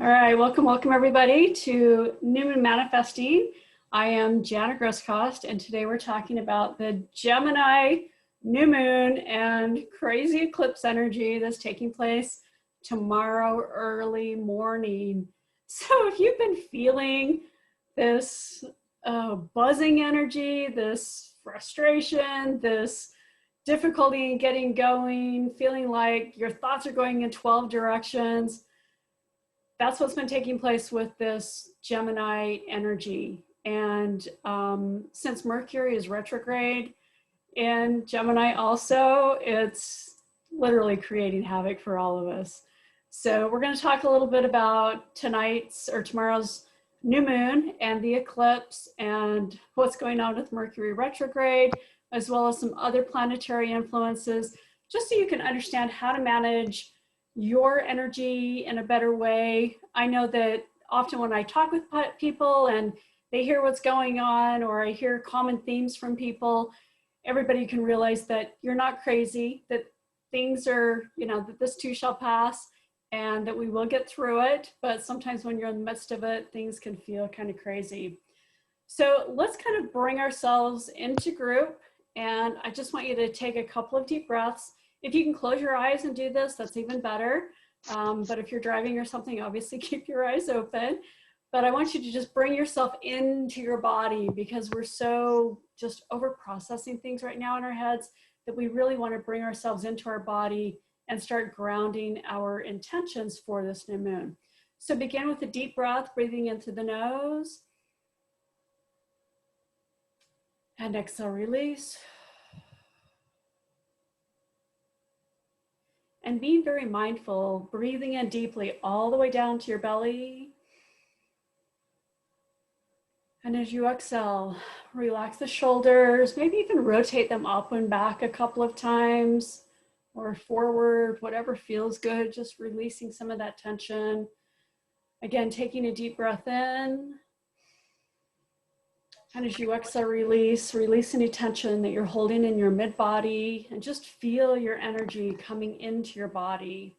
All right, welcome everybody to New Moon Manifesting. I am Jana Grosskost, and today we're talking about the Gemini New Moon and crazy eclipse energy that's taking place tomorrow early morning. So if you've been feeling this buzzing energy, this frustration, this difficulty in getting going, feeling like your thoughts are going in 12 directions, that's what's been taking place with this Gemini energy. And since Mercury is retrograde in Gemini also, it's literally creating havoc for all of us. So we're going to talk a little bit about tonight's or tomorrow's new moon and the eclipse and what's going on with Mercury retrograde, as well as some other planetary influences, just so you can understand how to manage your energy in a better way. I know that often when I talk with people and they hear what's going on, or I hear common themes from people, everybody can realize that you're not crazy, that things are, that this too shall pass and that we will get through it. But sometimes when you're in the midst of it, things can feel kind of crazy. So let's kind of bring ourselves into group. And I just want you to take a couple of deep breaths. If you can close your eyes and do this, that's even better. But if you're driving or something, obviously keep your eyes open. But I want you to just bring yourself into your body, because we're so just over processing things right now in our heads that we really want to bring ourselves into our body and start grounding our intentions for this new moon. So begin with a deep breath, breathing in through the nose. And exhale, release. And being very mindful, breathing in deeply all the way down to your belly. And as you exhale, relax the shoulders, maybe even rotate them up and back a couple of times, or forward, whatever feels good, just releasing some of that tension. Again, taking a deep breath in. And as you exhale, release any tension that you're holding in your mid-body, and just feel your energy coming into your body.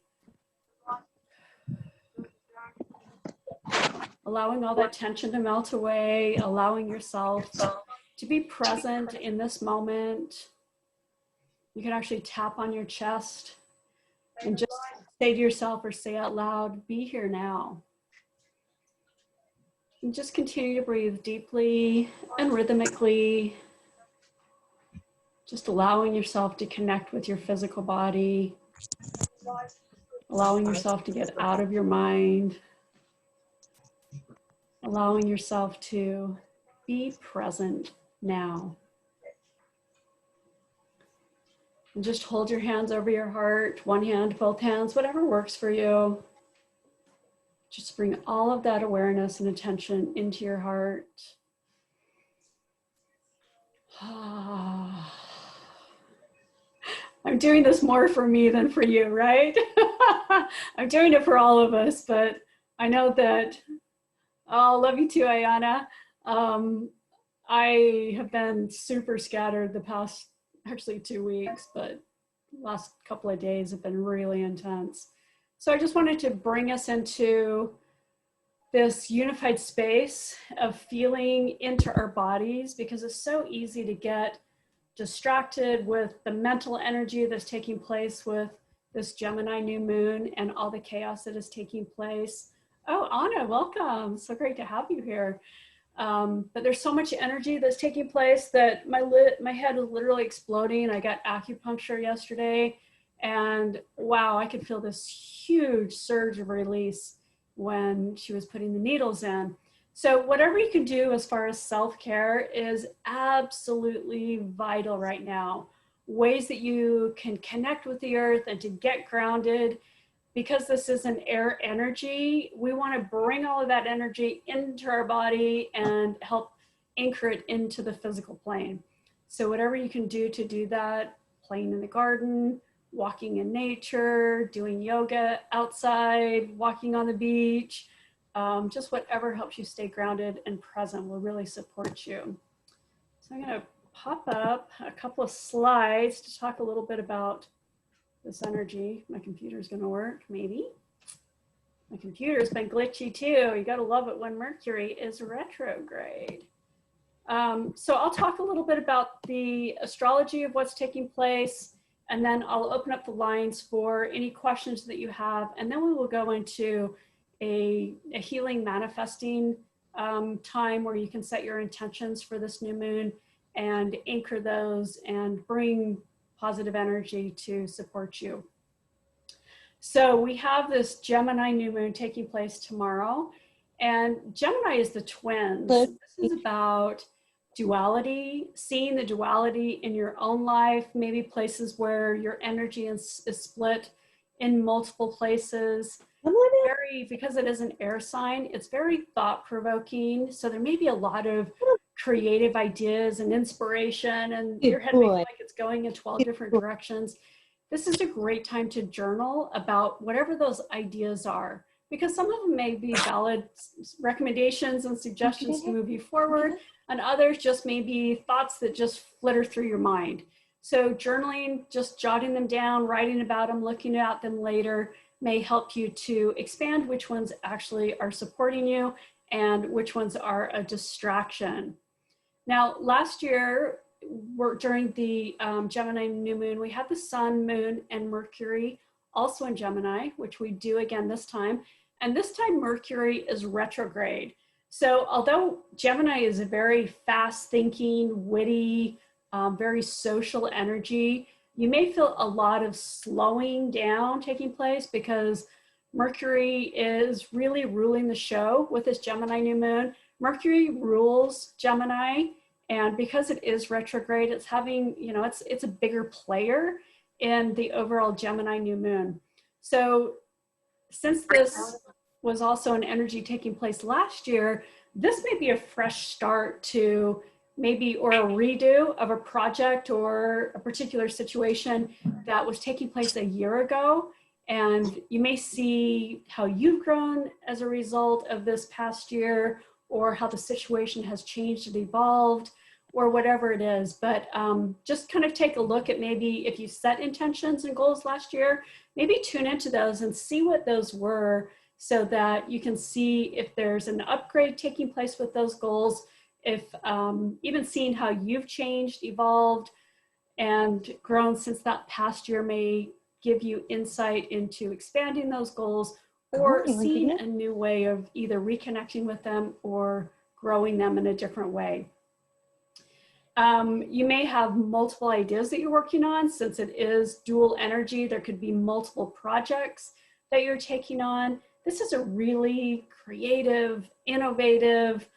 Allowing all that tension to melt away, allowing yourself to be present in this moment. You can actually tap on your chest and just say to yourself or say out loud, be here now. And just continue to breathe deeply and rhythmically, just allowing yourself to connect with your physical body, allowing yourself to get out of your mind, allowing yourself to be present now. And just hold your hands over your heart, one hand, both hands, whatever works for you. Just bring all of that awareness and attention into your heart. I'm doing this more for me than for you, right? I'm doing it for all of us, but I know that, oh, love you too, Ayana. I have been super scattered the past, actually 2 weeks, but last couple of days have been really intense. So I just wanted to bring us into this unified space of feeling into our bodies, because it's so easy to get distracted with the mental energy that's taking place with this Gemini new moon and all the chaos that is taking place. Oh, Anna, welcome. So great to have you here. But there's so much energy that's taking place that my head is literally exploding. I got acupuncture yesterday, and wow, I could feel this huge surge of release when she was putting the needles in. So whatever you can do as far as self-care is absolutely vital right now. Ways that you can connect with the earth and to get grounded. Because this is an air energy, we want to bring all of that energy into our body and help anchor it into the physical plane. So whatever you can do to do that, playing in the garden, walking in nature, doing yoga outside, walking on the beach, just whatever helps you stay grounded and present will really support you. So I'm going to pop up a couple of slides to talk a little bit about this energy. My computer's going to work, maybe. My computer's been glitchy too. You gotta love it when Mercury is retrograde. So I'll talk a little bit about the astrology of what's taking place, and then I'll open up the lines for any questions that you have, and then we will go into a healing manifesting time where you can set your intentions for this new moon and anchor those and bring positive energy to support you. So we have this Gemini new moon taking place tomorrow, and Gemini is the twins. This is about duality, seeing the duality in your own life, maybe places where your energy is split in multiple places. Because it is an air sign, it's very thought-provoking. So there may be a lot of creative ideas and inspiration, and your head may feel like it's going in 12 different directions. This is a great time to journal about whatever those ideas are, because some of them may be valid recommendations and suggestions to move you forward, and others just may be thoughts that just flitter through your mind. So journaling, just jotting them down, writing about them, looking at them later, may help you to expand which ones actually are supporting you and which ones are a distraction. Now, last year, during the Gemini new moon, we had the sun, moon, and Mercury also in Gemini, which we do again this time. And this time Mercury is retrograde. So although Gemini is a very fast thinking, witty, very social energy, you may feel a lot of slowing down taking place because Mercury is really ruling the show with this Gemini new moon. Mercury rules Gemini, and because it is retrograde, it's having, you know, it's a bigger player in the overall Gemini new moon. So since this was also an energy taking place last year, this may be a fresh start to maybe, or a redo of a project or a particular situation that was taking place a year ago. And you may see how you've grown as a result of this past year, or how the situation has changed and evolved, or whatever it is. But just kind of take a look at maybe if you set intentions and goals last year, maybe tune into those and see what those were, so that you can see if there's an upgrade taking place with those goals, if even seeing how you've changed, evolved, and grown since that past year may give you insight into expanding those goals, or seeing a new way of either reconnecting with them or growing them in a different way. You may have multiple ideas that you're working on. Since it is dual energy, there could be multiple projects that you're taking on. This is a really creative, innovative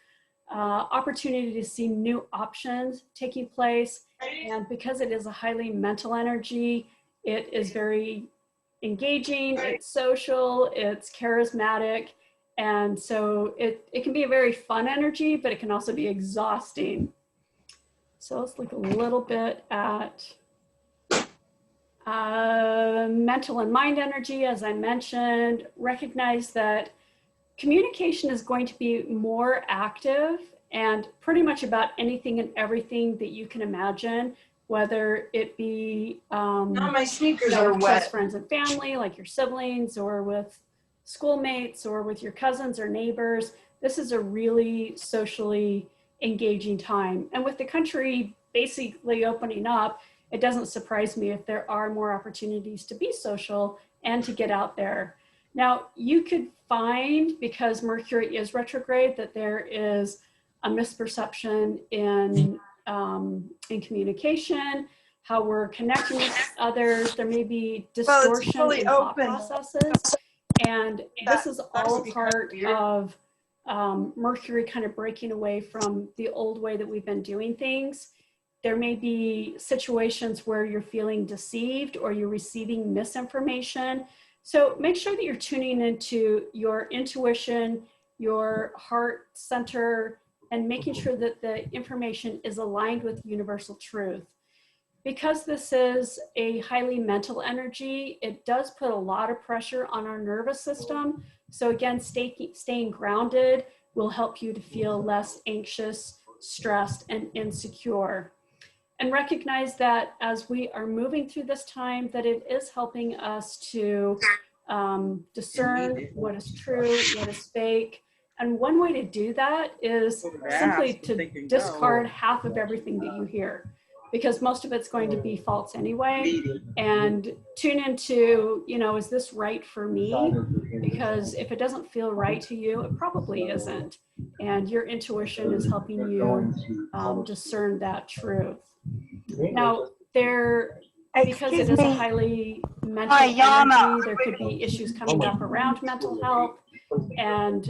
opportunity to see new options taking place. And because it is a highly mental energy, it is very engaging, it's social, it's charismatic. And so it can be a very fun energy, but it can also be exhausting. So let's look a little bit at mental and mind energy. As I mentioned, recognize that communication is going to be more active and pretty much about anything and everything that you can imagine, whether it be now my sneakers are with wet. close friends and family, like your siblings, or with schoolmates, or with your cousins or neighbors. This is a really socially engaging time. And with the country basically opening up, it doesn't surprise me if there are more opportunities to be social and to get out there. Now, you could find, because Mercury is retrograde, that there is a misperception in communication, how we're connecting with others. There may be distortion in thought processes. And this is all a part of Mercury kind of breaking away from the old way that we've been doing things. There may be situations where you're feeling deceived or you're receiving misinformation. So make sure that you're tuning into your intuition, your heart center, and making sure that the information is aligned with universal truth. Because this is a highly mental energy, it does put a lot of pressure on our nervous system. So again, staying grounded will help you to feel less anxious, stressed, and insecure. And recognize that as we are moving through this time, that it is helping us to discern what is true, what is fake. And one way to do that is simply to discard half of everything that you hear, because most of it's going to be false anyway. And tune into, you know, is this right for me? Because if it doesn't feel right to you, it probably isn't. And your intuition is helping you discern that truth. Now, because it is a highly mental energy, there could be issues coming up around mental health. And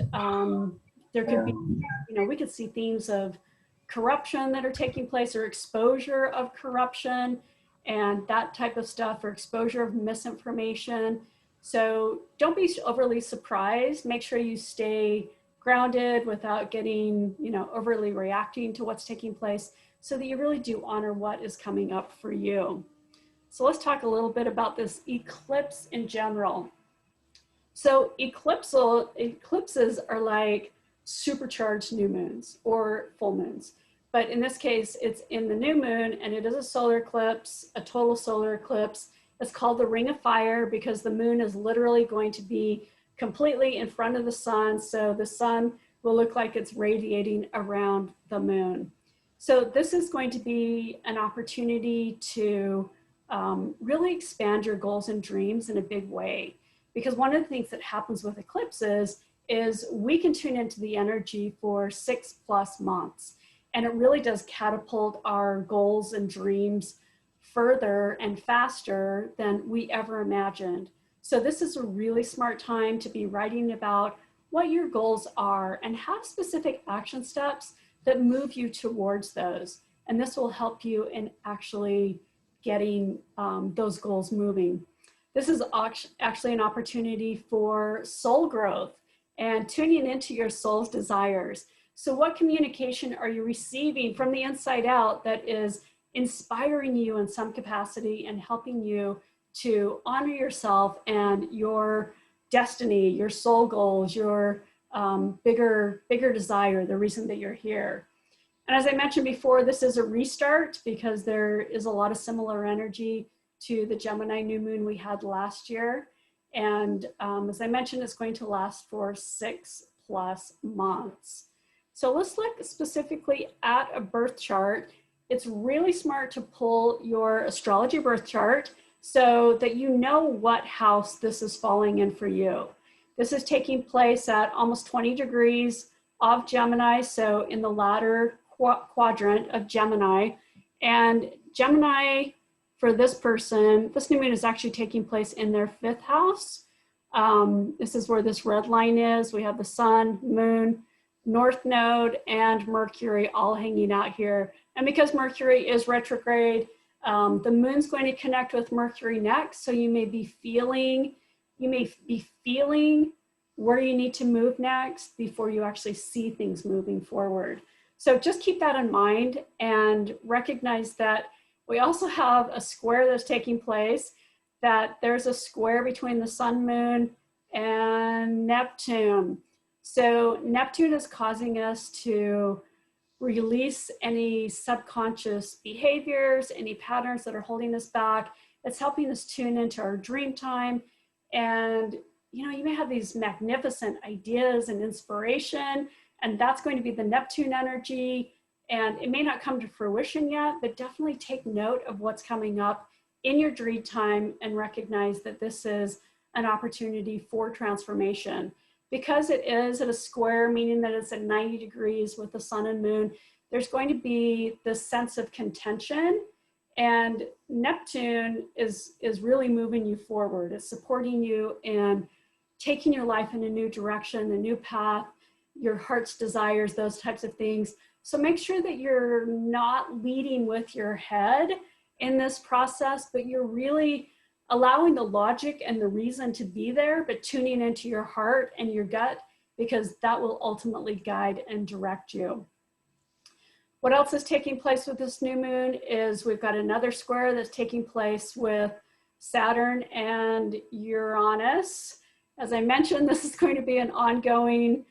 there could be, you know, we could see themes of corruption that are taking place, or exposure of corruption and that type of stuff, or exposure of misinformation. So don't be overly surprised. Make sure you stay grounded without getting, you know, overly reacting to what's taking place, so that you really do honor what is coming up for you. So let's talk a little bit about this eclipse in general. So eclipses are like supercharged new moons or full moons. But in this case, it's in the new moon, and it is a solar eclipse, a total solar eclipse. It's called the Ring of Fire because the moon is literally going to be completely in front of the sun. So the sun will look like it's radiating around the moon. So this is going to be an opportunity to really expand your goals and dreams in a big way. Because one of the things that happens with eclipses is we can tune into the energy for 6+ months. And it really does catapult our goals and dreams further and faster than we ever imagined. So this is a really smart time to be writing about what your goals are and have specific action steps that move you towards those. And this will help you in actually getting those goals moving. This is actually an opportunity for soul growth and tuning into your soul's desires. So what communication are you receiving from the inside out that is inspiring you in some capacity and helping you to honor yourself and your destiny, your soul goals, your bigger desire, the reason that you're here. And as I mentioned before, this is a restart because there is a lot of similar energy to the Gemini new moon we had last year. And as I mentioned, it's going to last for 6+ months. So let's look specifically at a birth chart. It's really smart to pull your astrology birth chart so that you know what house this is falling in for you. This is taking place at almost 20 degrees of Gemini, so in the latter quadrant of Gemini. And Gemini, for this person, this new moon is actually taking place in their 5th house. This is where this red line is. We have the sun, moon, north node, and Mercury all hanging out here. And because Mercury is retrograde, the moon's going to connect with Mercury next. So you may be feeling where you need to move next before you actually see things moving forward. So just keep that in mind and recognize that we also have a square that's taking place, that there's a square between the sun, moon, and Neptune. So Neptune is causing us to release any subconscious behaviors, any patterns that are holding us back. It's helping us tune into our dream time. And you know, you may have these magnificent ideas and inspiration, and that's going to be the Neptune energy. And it may not come to fruition yet, but definitely take note of what's coming up in your dream time and recognize that this is an opportunity for transformation. Because it is at a square, meaning that it's at 90 degrees with the sun and moon, there's going to be this sense of contention. And Neptune is really moving you forward. It's supporting you in taking your life in a new direction, a new path, your heart's desires, those types of things. So make sure that you're not leading with your head in this process, but you're really allowing the logic and the reason to be there, but tuning into your heart and your gut, because that will ultimately guide and direct you. What else is taking place with this new moon is we've got another square that's taking place with Saturn and Uranus. As I mentioned, this is going to be an ongoing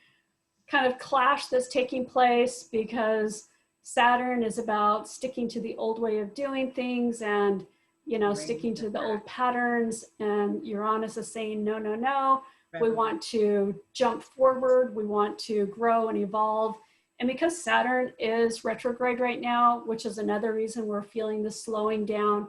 kind of clash that's taking place because Saturn is about sticking to the old way of doing things and you know, sticking to the old patterns, and Uranus is saying, no, no, no. We want to jump forward. We want to grow and evolve. And because Saturn is retrograde right now, which is another reason we're feeling this slowing down,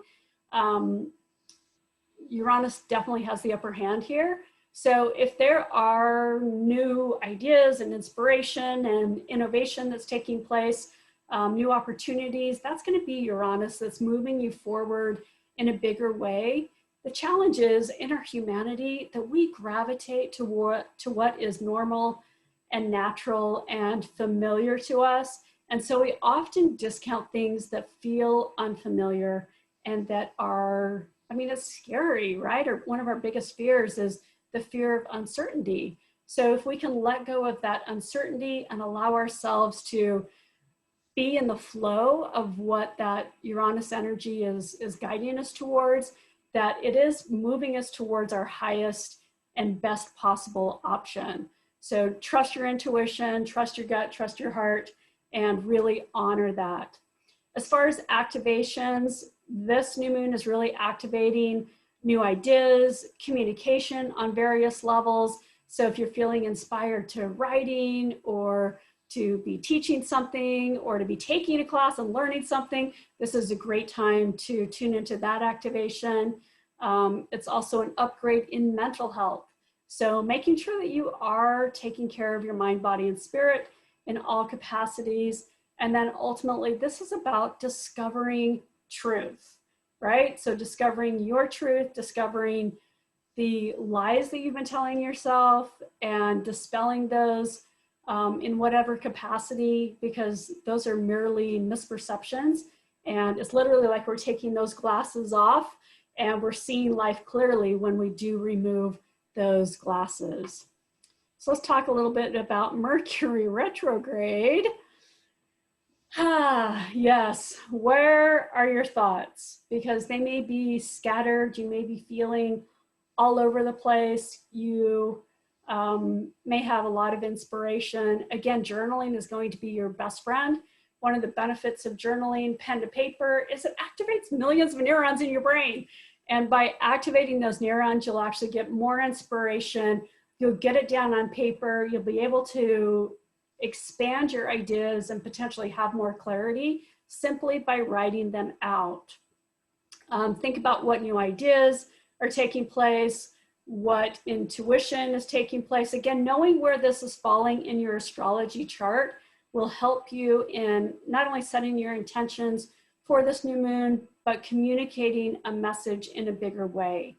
Uranus definitely has the upper hand here. So if there are new ideas and inspiration and innovation that's taking place, new opportunities, that's going to be Uranus that's moving you forward in a bigger way. The challenge is in our humanity that we gravitate to what is normal and natural and familiar to us. And so we often discount things that feel unfamiliar and that are, I mean, it's scary, right? Or one of our biggest fears is the fear of uncertainty. So if we can let go of that uncertainty and allow ourselves to be in the flow of what that Uranus energy is guiding us towards, that it is moving us towards our highest and best possible option. So trust your intuition, trust your gut, trust your heart, and really honor that. As far as activations, this new moon is really activating new ideas, communication on various levels. So if you're feeling inspired to writing or to be teaching something or to be taking a class and learning something, this is a great time to tune into that activation. It's also an upgrade in mental health. So making sure that you are taking care of your mind, body, and spirit in all capacities. And then ultimately, this is about discovering truth, right? So discovering your truth, discovering the lies that you've been telling yourself and dispelling those in whatever capacity, because those are merely misperceptions. And it's literally like we're taking those glasses off and we're seeing life clearly when we do remove those glasses. So let's talk a little bit about Mercury retrograde. Yes, where are your thoughts? Because they may be scattered, you may be feeling all over the place, you may have a lot of inspiration. Again, journaling is going to be your best friend. One of the benefits of journaling, pen to paper, is it activates millions of neurons in your brain. And by activating those neurons, you'll actually get more inspiration. You'll get it down on paper. You'll be able to expand your ideas and potentially have more clarity simply by writing them out. Think about what new ideas are taking place, what intuition is taking place. Again, knowing where this is falling in your astrology chart will help you in not only setting your intentions for this new moon, but communicating a message in a bigger way.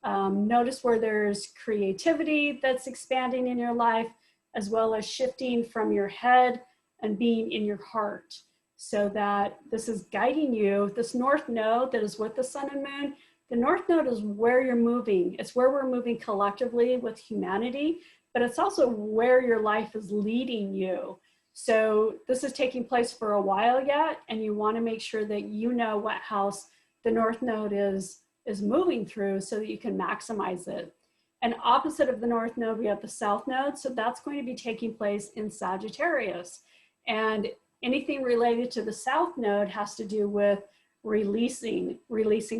Notice where there's creativity that's expanding in your life, as well as shifting from your head and being in your heart, so that this is guiding you. This north node that is with the sun and moon, the north node is where you're moving. It's where we're moving collectively with humanity, but it's also where your life is leading you. So this is taking place for a while yet, and you want to make sure that you know what house the north node is moving through so that you can maximize it. And opposite of the north node, we have the south node. So that's going to be taking place in Sagittarius. And anything related to the south node has to do with releasing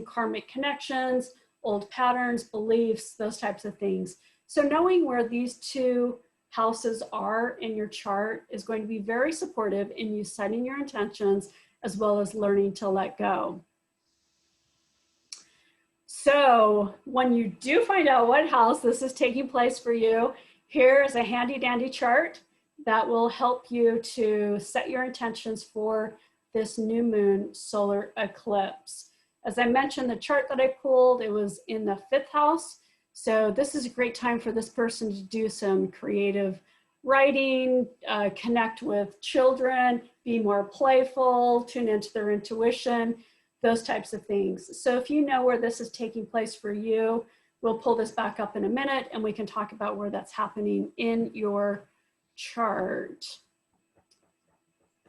karmic connections, old patterns, beliefs, those types of things. So knowing where these two houses are in your chart is going to be very supportive in you setting your intentions, as well as learning to let go. So when you do find out what house this is taking place for you, here is a handy dandy chart that will help you to set your intentions for this new moon solar eclipse. As I mentioned, the chart that I pulled, it was in the 5th house. So this is a great time for this person to do some creative writing, connect with children, be more playful, tune into their intuition, those types of things. So if you know where this is taking place for you, we'll pull this back up in a minute and we can talk about where that's happening in your chart.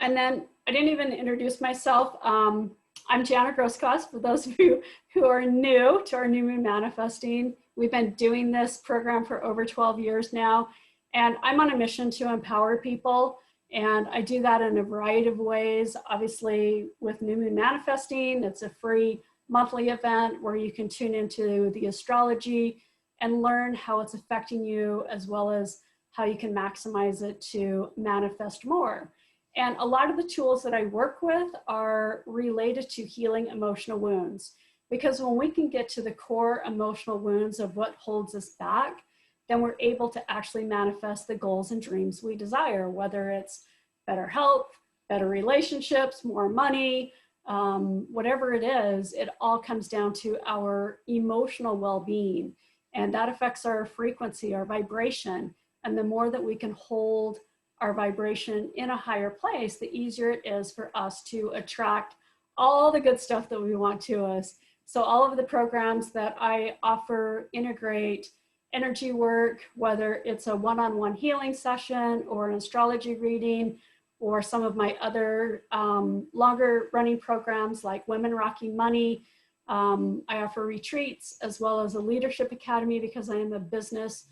And then I didn't even introduce myself. I'm Jana Grosskos, for those of you who are new to our New Moon Manifesting. We've been doing this program for over 12 years now, and I'm on a mission to empower people. And I do that in a variety of ways. Obviously, with New Moon Manifesting, it's a free monthly event where you can tune into the astrology and learn how it's affecting you, as well as how you can maximize it to manifest more. And a lot of the tools that I work with are related to healing emotional wounds, because when we can get to the core emotional wounds of what holds us back, then we're able to actually manifest the goals and dreams we desire, whether it's better health, better relationships, more money, whatever it is, it all comes down to our emotional well-being. And that affects our frequency, our vibration. And the more that we can hold our vibration in a higher place, the easier it is for us to attract all the good stuff that we want to us. So all of the programs that I offer integrate energy work, whether it's a one-on-one healing session or an astrology reading, or some of my other longer running programs like Women Rocking Money. I offer retreats as well as a leadership academy, because I am a business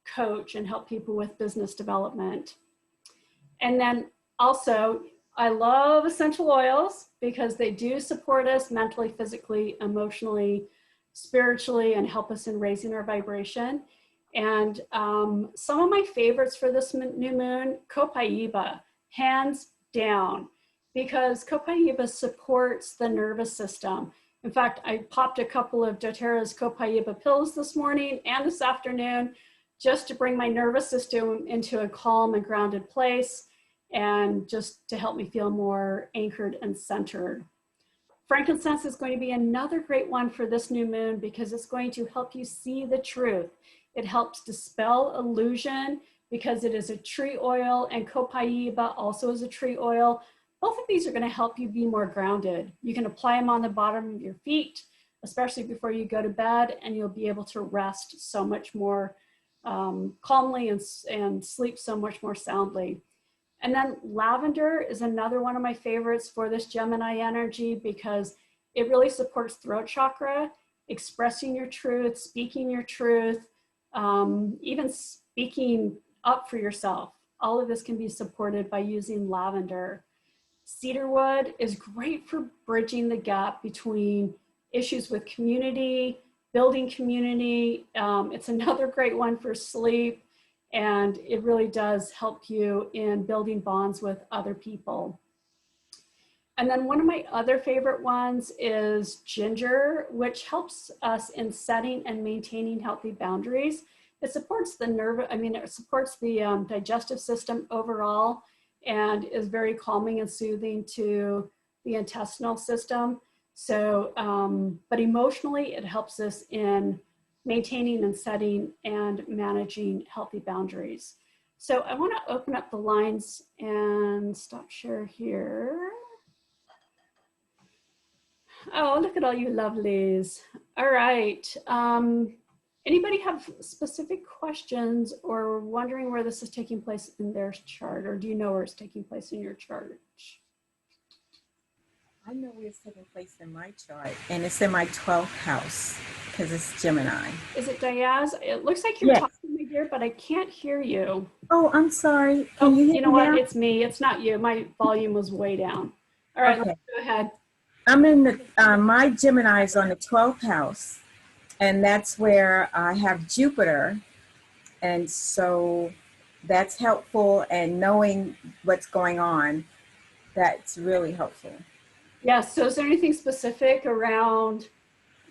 coach and help people with business development. And then also, I love essential oils because they do support us mentally, physically, emotionally, spiritually, and help us in raising our vibration. And some of my favorites for this new moon, Copaiba, hands down, because Copaiba supports the nervous system. In fact, I popped a couple of doTERRA's Copaiba pills this morning and this afternoon, just to bring my nervous system into a calm and grounded place, and just to help me feel more anchored and centered. Frankincense is going to be another great one for this new moon, because it's going to help you see the truth. It helps dispel illusion, because it is a tree oil, and Copaiba also is a tree oil. Both of these are going to help you be more grounded. You can apply them on the bottom of your feet, especially before you go to bed, and you'll be able to rest so much more calmly and sleep so much more soundly. And then lavender is another one of my favorites for this Gemini energy, because it really supports throat chakra, expressing your truth, speaking your truth, even speaking up for yourself. All of this can be supported by using lavender. Cedarwood is great for bridging the gap between issues with community, building community. It's another great one for sleep. And it really does help you in building bonds with other people. And then one of my other favorite ones is ginger, which helps us in setting and maintaining healthy boundaries. It supports the it supports the digestive system overall, and is very calming and soothing to the intestinal system. So, but emotionally, it helps us in maintaining and setting and managing healthy boundaries. So I want to open up the lines and stop share here. Oh, look at all you lovelies. All right. Anybody have specific questions or wondering where this is taking place in their chart, or do you know where it's taking place in your chart? I know where it's taking place in my chart, and it's in my 12th house because it's Gemini. Is it Diaz? It looks like you're talking, my dear, but I can't hear you. Oh, I'm sorry. Can you hear you know me what? now? It's me. It's not you. My volume was way down. All right, Okay. Go ahead. I'm in the, my Gemini is on the 12th house, and that's where I have Jupiter. And so that's helpful, and knowing what's going on, that's really helpful. Yes. So is there anything specific around,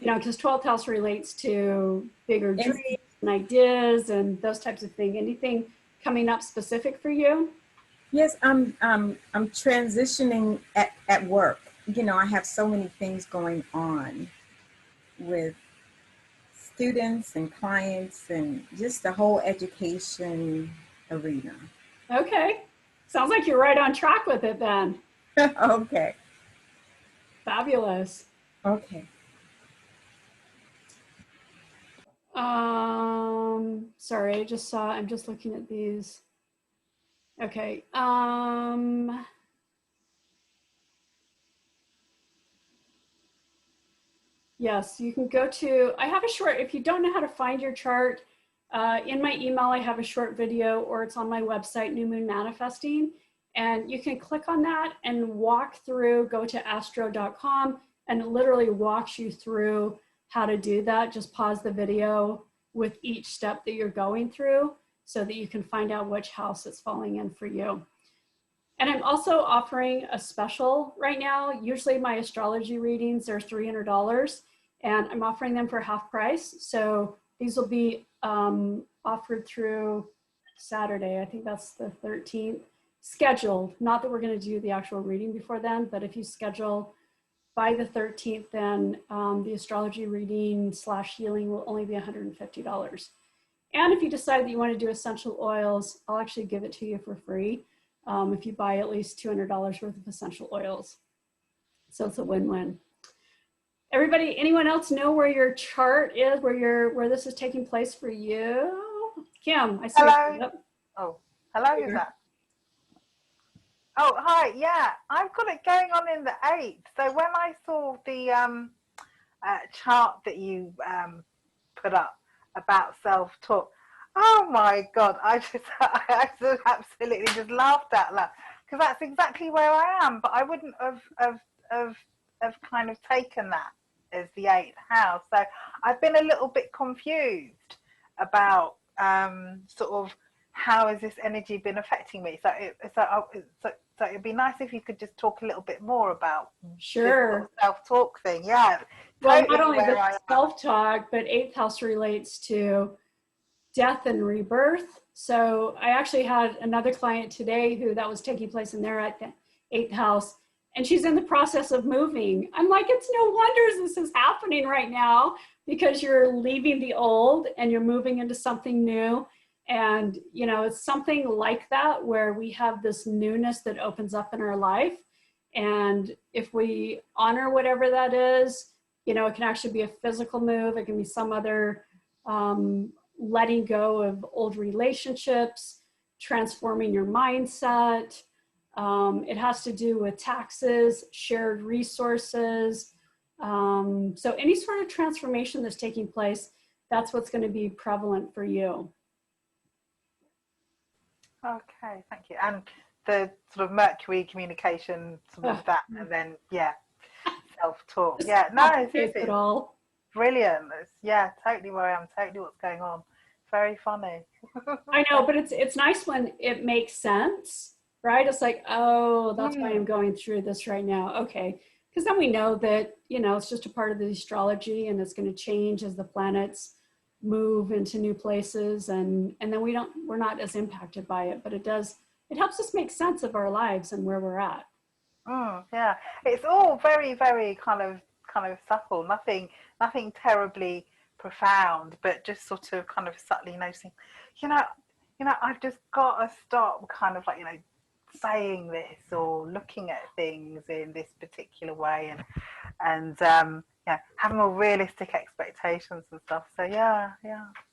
because 12th house relates to bigger dreams and ideas and those types of things. Anything coming up specific for you? Yes, I'm transitioning at work. I have so many things going on with students and clients and just the whole education arena. Okay. Sounds like you're right on track with it then. Okay. Fabulous. Okay. Sorry, I'm just looking at these. Okay. Yes, you can go to, I have a short, if you don't know how to find your chart, in my email, I have a short video, or it's on my website, New Moon Manifesting. And you can click on that and walk through, go to astro.com and it literally walks you through how to do that. Just pause the video with each step that you're going through so that you can find out which house it's falling in for you. And I'm also offering a special right now. Usually my astrology readings are $300 and I'm offering them for half price. So these will be offered through Saturday. I think that's the 13th. Scheduled, not that we're going to do the actual reading before then, but if you schedule by the 13th, then the astrology reading / healing will only be $150. And if you decide that you want to do essential oils, I'll actually give it to you for free if you buy at least $200 worth of essential oils. So it's a win-win. Everybody, anyone else know where your chart is, where this is taking place for you? Kim, I see. Hello. Oh, hello, is that? Oh, hi. Yeah, I've got it going on in the 8th. So when I saw the chart that you put up about self-talk, oh my God, I just absolutely just laughed out loud, because that's exactly where I am. But I wouldn't have kind of taken that as the 8th house. So I've been a little bit confused about sort of how has this energy been affecting me. So it'd be nice if you could just talk a little bit more about Sure. this sort of self-talk thing. Yeah. Well, not only the self-talk, but 8th house relates to death and rebirth. So I actually had another client today who that was taking place in their 8th house, and she's in the process of moving. I'm like, it's no wonder this is happening right now, because you're leaving the old and you're moving into something new. And, you know, it's something like that where we have this newness that opens up in our life. And if we honor whatever that is, you know, it can actually be a physical move. It can be some other letting go of old relationships, transforming your mindset. It has to do with taxes, shared resources. So any sort of transformation that's taking place, that's what's going to be prevalent for you. Okay, thank you. And the sort of Mercury communication, sort of that, and then, yeah, self-talk. Yeah, no, it's all. Brilliant. It's, yeah, totally where I am, totally what's going on. Very funny. I know, but it's nice when it makes sense, right? It's like, oh, that's why I'm going through this right now. Okay. Because then we know that, you know, it's just a part of the astrology and it's going to change as the planets move into new places, and then we're not as impacted by it, but it helps us make sense of our lives and where we're at. Yeah, it's all very, very kind of subtle, nothing terribly profound, but just sort of kind of subtly noticing, you know, I've just got to stop kind of like, you know, saying this or looking at things in this particular way, and yeah, having more realistic expectations and stuff. So yeah,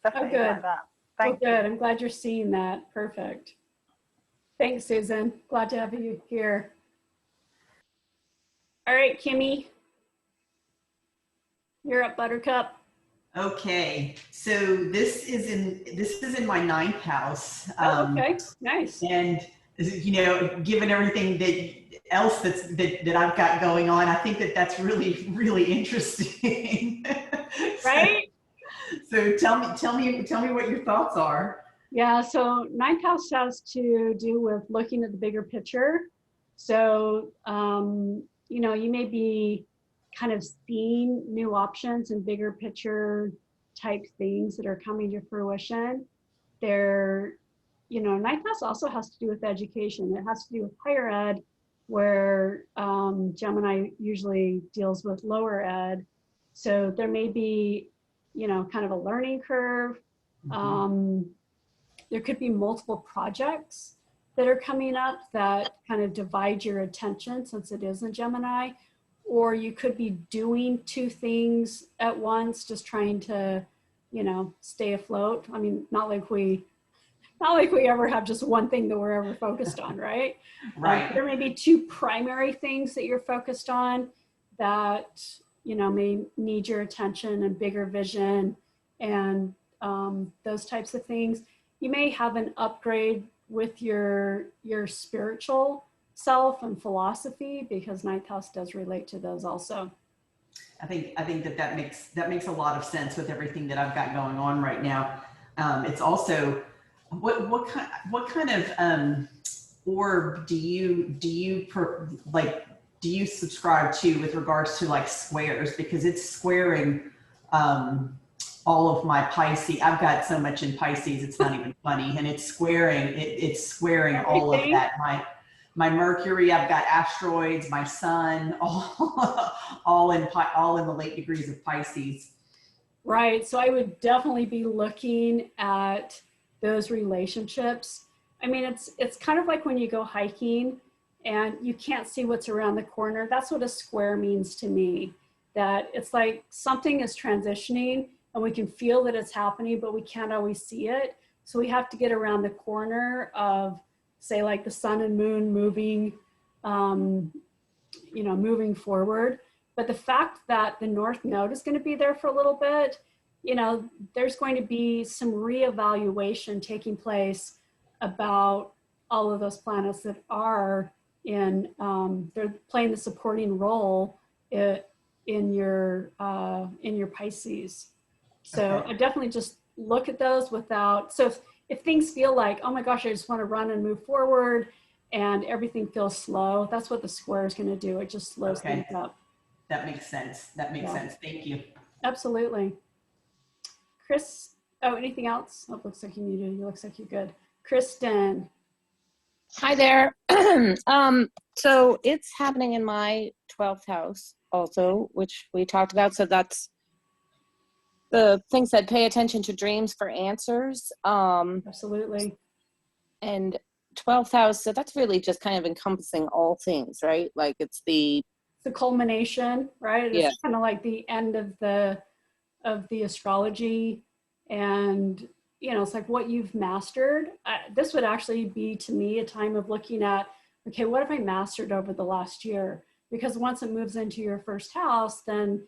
definitely like that. Thank you. Good. I'm glad you're seeing that. Perfect. Thanks, Susan. Glad to have you here. All right, Kimmy, you're up, Buttercup. Okay, so this is in my 9th house. Okay, nice. And you know, given everything else that I've got going on, I think that's really, really interesting. Right? So tell me what your thoughts are. Yeah, so 9th house has to do with looking at the bigger picture. So, you know, you may be kind of seeing new options and bigger picture type things that are coming to fruition. They're, you know, 9th house also has to do with education. It has to do with higher ed, where Gemini usually deals with lower ed. So there may be, you know, kind of a learning curve. There could be multiple projects that are coming up that kind of divide your attention, since it is in Gemini. Or you could be doing 2 things at once, just trying to, you know, stay afloat. I mean, not like we ever have just one thing that we're ever focused on, right? Right. There may be 2 primary things that you're focused on that, you know, may need your attention and bigger vision and those types of things. You may have an upgrade with your spiritual self and philosophy, because 9th house does relate to those also. I think that makes a lot of sense with everything that I've got going on right now. It's also what kind of orb do you subscribe to with regards to like squares, because it's squaring all of my Pisces. I've got so much in Pisces, it's not even funny, and it's squaring all of that. My Mercury, I've got asteroids, my Sun, all in the late degrees of Pisces. Right. So I would definitely be looking at those relationships. I mean, it's kind of like when you go hiking and you can't see what's around the corner. That's what a square means to me. That it's like something is transitioning and we can feel that it's happening, but we can't always see it. So we have to get around the corner of, say, like the sun and moon moving, moving forward. But the fact that the North Node is going to be there for a little bit, there's going to be some reevaluation taking place about all of those planets that are they're playing the supporting role in your Pisces. So Okay. I definitely just look at those so if things feel like, oh my gosh, I just want to run and move forward and everything feels slow, that's what the square is going to do. It just slows things up. That makes sense. Thank you. Absolutely. Chris, anything else? Oh, looks like you muted. You looks like you're good. Kristen. Hi there. So it's happening in my 12th house also, which we talked about. So that's the things that pay attention to dreams for answers. Absolutely. And 12th house, so that's really just kind of encompassing all things, right? Like it's the culmination, right? Yeah. It's kind of like the end of the astrology, and it's like what you've mastered. This would actually be, to me, a time of looking at, okay, what have I mastered over the last year? Because once it moves into your first house, then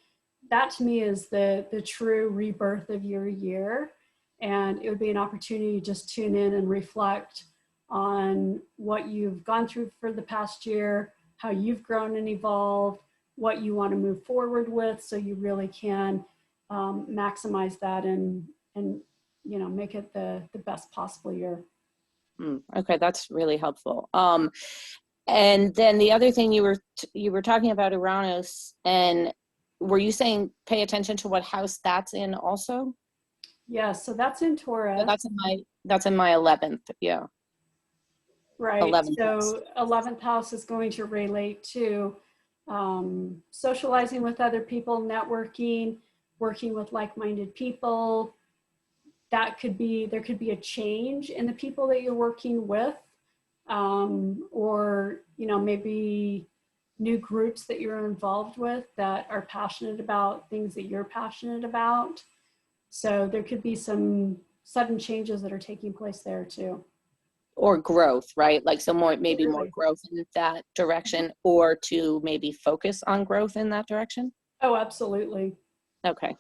that to me is the true rebirth of your year. And it would be an opportunity to just tune in and reflect on what you've gone through for the past year, how you've grown and evolved, what you want to move forward with, so you really can maximize that and make it the best possible year. Okay, that's really helpful. And then the other thing you were talking about Uranus, and were you saying pay attention to what house that's in also? Yeah, so that's in Taurus. So that's in my 11th, yeah. Right. 11th so house. 11th house is going to relate to socializing with other people, networking, working with like-minded people. There could be a change in the people that you're working with, or maybe new groups that you're involved with that are passionate about things that you're passionate about. So there could be some sudden changes that are taking place there too. Or growth, right? Like maybe more growth in that direction, or to maybe focus on growth in that direction. Oh, absolutely. Okay.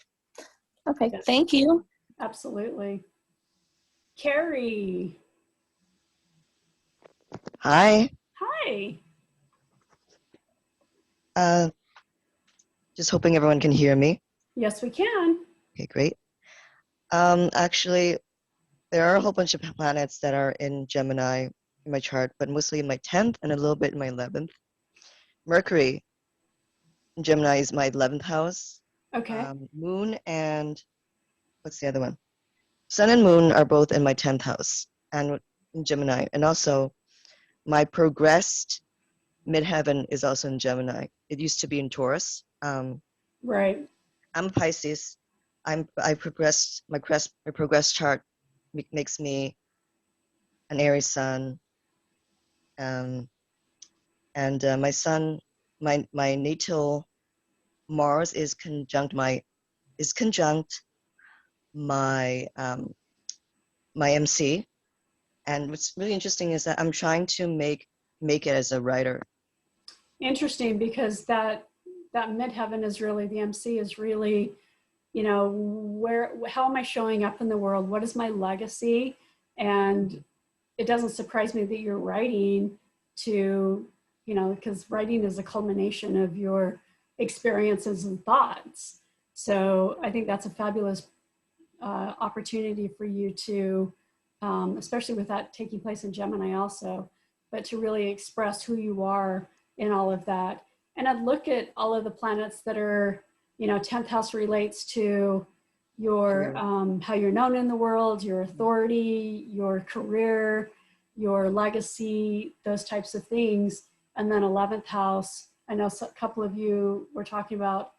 Okay. Yes. Thank you. Absolutely. Carrie. Hi. Hi. Just hoping everyone can hear me. Yes, we can. Okay, great. Actually, there are a whole bunch of planets that are in Gemini in my chart, but mostly in my 10th and a little bit in my 11th. Mercury in Gemini is my 11th house. Okay. Moon and what's the other one? Sun and Moon are both in my 10th house and in Gemini. And also my progressed midheaven is also in Gemini. It used to be in Taurus. Right. I'm a Pisces. I progressed my progress chart makes me an Aries sun, and my sun, my natal Mars is conjunct my MC, and what's really interesting is that I'm trying to make it as a writer. Interesting, because that midheaven is really, the MC is really, how am I showing up in the world? What is my legacy? And it doesn't surprise me that you're writing to, because writing is a culmination of your experiences and thoughts. So I think that's a fabulous opportunity for you to, especially with that taking place in Gemini also, but to really express who you are in all of that. And I'd look at all of the planets that are, 10th house relates to your, how you're known in the world, your authority, your career, your legacy, those types of things. And then 11th house, I know a couple of you were talking about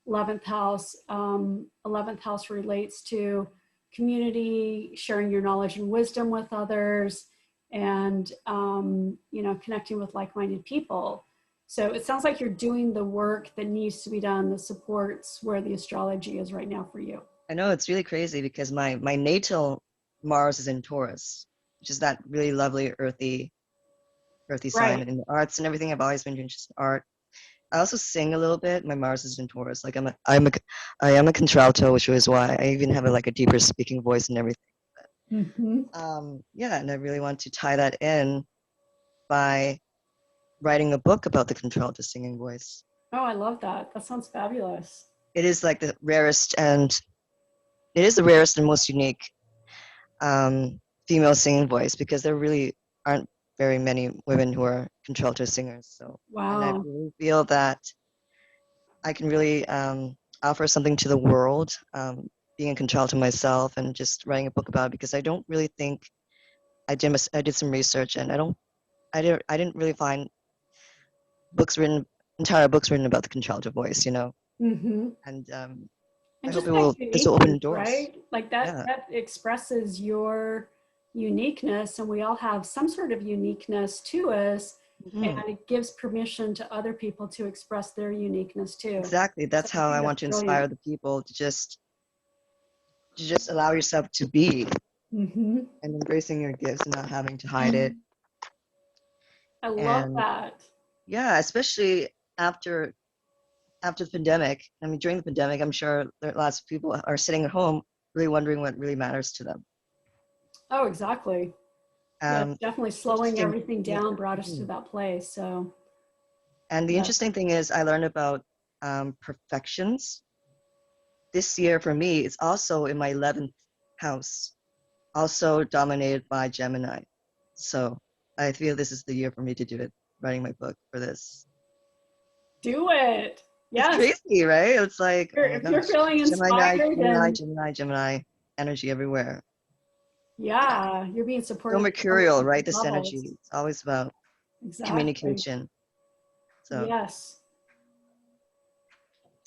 11th house. 11th house relates to community, sharing your knowledge and wisdom with others, and connecting with like-minded people. So it sounds like you're doing the work that needs to be done that supports where the astrology is right now for you. I know it's really crazy because my natal Mars is in Taurus, which is that really lovely earthy sign. Right. In the arts and everything, I've always been interested in art. I also sing a little bit. My Mars is in Taurus. Like I am a contralto, which is why I even have a deeper speaking voice and everything. Mm-hmm. Yeah, and I really want to tie that in by writing a book about the contralto singing voice. Oh, I love that. That sounds fabulous. It is like the rarest and most unique female singing voice, because there really aren't very many women who are contralto singers. So, and I Wow. really feel that I can really offer something to the world, being a contralto myself and just writing a book about it, because I don't really think I did some research, and I didn't really find entire books written about the contralto voice, Mm-hmm. and I And hope just that this will open uniqueness, doors. right? Like that, Yeah. that expresses your uniqueness, and we all have some sort of uniqueness to us, Mhm. and it gives permission to other people to express their uniqueness too. Exactly. That's So I how think I that's want to inspire brilliant. the people to just allow yourself to be, Mm-hmm. and embracing your gifts and not having to hide it. I love And that. yeah, especially after the pandemic. I mean, during the pandemic, I'm sure there are lots of people are sitting at home really wondering what really matters to them. Oh, exactly. Yeah, definitely slowing Interesting. everything Yeah. down brought us to Mhm. that place. So And the yeah. interesting thing is, I learned about perfections. This year for me, it's also in my 11th house, also dominated by Gemini. So I feel this is the year for me to do it, writing my book for this. Do it. It's Yes. crazy, right? It's like, oh my If you're gosh, feeling Gemini, inspired, Gemini, and Gemini, Gemini, energy everywhere. yeah, you're being So supported on so mercurial, many right? This levels. energy. It's always about Exactly. communication. So, Yes.